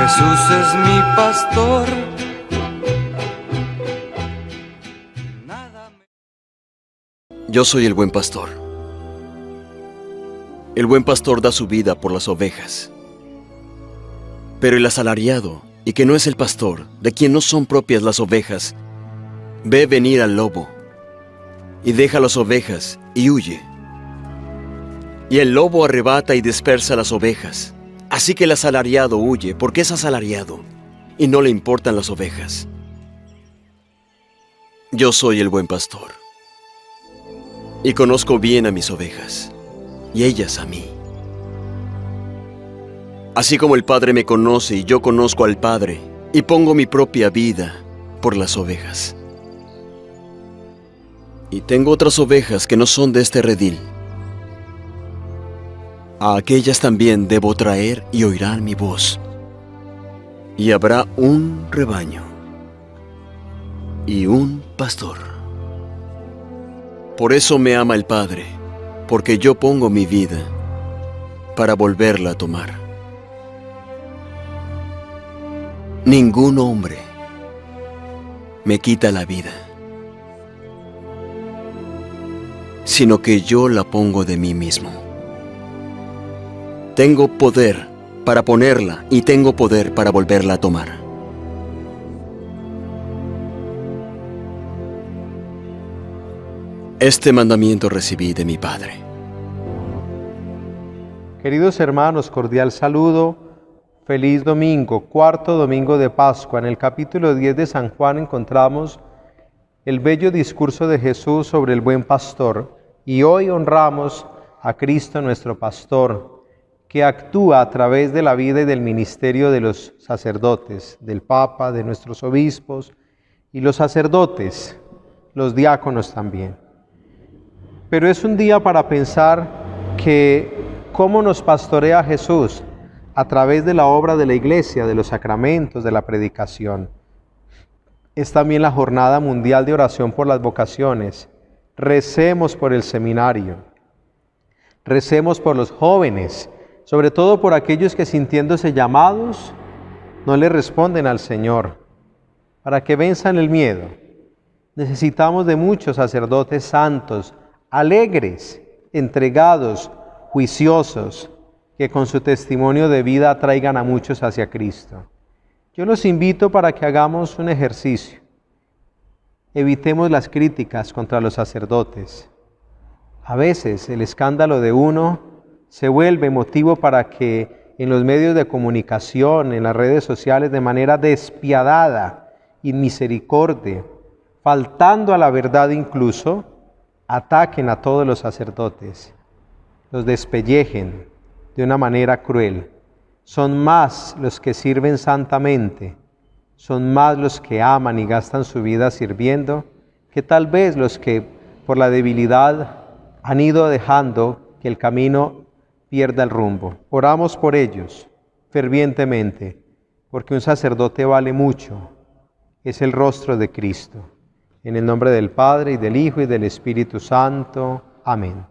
Jesús es mi pastor. Yo soy el buen pastor. El buen pastor da su vida por las ovejas. Pero el asalariado, y que no es el pastor, de quien no son propias las ovejas, ve venir al lobo, y deja las ovejas, y huye. Y el lobo arrebata y dispersa las ovejas. Así que el asalariado huye, porque es asalariado, y no le importan las ovejas. Yo soy el buen pastor, y conozco bien a mis ovejas, y ellas a mí. Así como el Padre me conoce y yo conozco al Padre, y pongo mi propia vida por las ovejas. Y tengo otras ovejas que no son de este redil. A aquellas también debo traer y oirán mi voz. Y habrá un rebaño y un pastor. Por eso me ama el Padre, porque yo pongo mi vida para volverla a tomar. Ningún hombre me quita la vida, sino que yo la pongo de mí mismo. Tengo poder para ponerla y tengo poder para volverla a tomar. Este mandamiento recibí de mi Padre. Queridos hermanos, cordial saludo. Feliz domingo, cuarto domingo de Pascua. En el capítulo 10 de San Juan encontramos el bello discurso de Jesús sobre el buen pastor. Y hoy honramos a Cristo nuestro pastor, que actúa a través de la vida y del ministerio de los sacerdotes, del Papa, de nuestros obispos y los sacerdotes, los diáconos también. Pero es un día para pensar que cómo nos pastorea Jesús a través de la obra de la Iglesia, de los sacramentos, de la predicación. Es también la Jornada Mundial de Oración por las Vocaciones. Recemos por el seminario, recemos por los jóvenes, sobre todo por aquellos que sintiéndose llamados, no le responden al Señor, para que venzan el miedo. Necesitamos de muchos sacerdotes santos, alegres, entregados, juiciosos, que con su testimonio de vida atraigan a muchos hacia Cristo. Yo los invito para que hagamos un ejercicio. Evitemos las críticas contra los sacerdotes. A veces el escándalo de uno se vuelve motivo para que en los medios de comunicación, en las redes sociales, de manera despiadada, inmisericordia, faltando a la verdad incluso, ataquen a todos los sacerdotes, los despellejen de una manera cruel. Son más los que sirven santamente, son más los que aman y gastan su vida sirviendo, que tal vez los que por la debilidad han ido dejando que el camino pierda el rumbo. Oramos por ellos fervientemente, porque un sacerdote vale mucho, es el rostro de Cristo. En el nombre del Padre, y del Hijo, y del Espíritu Santo. Amén.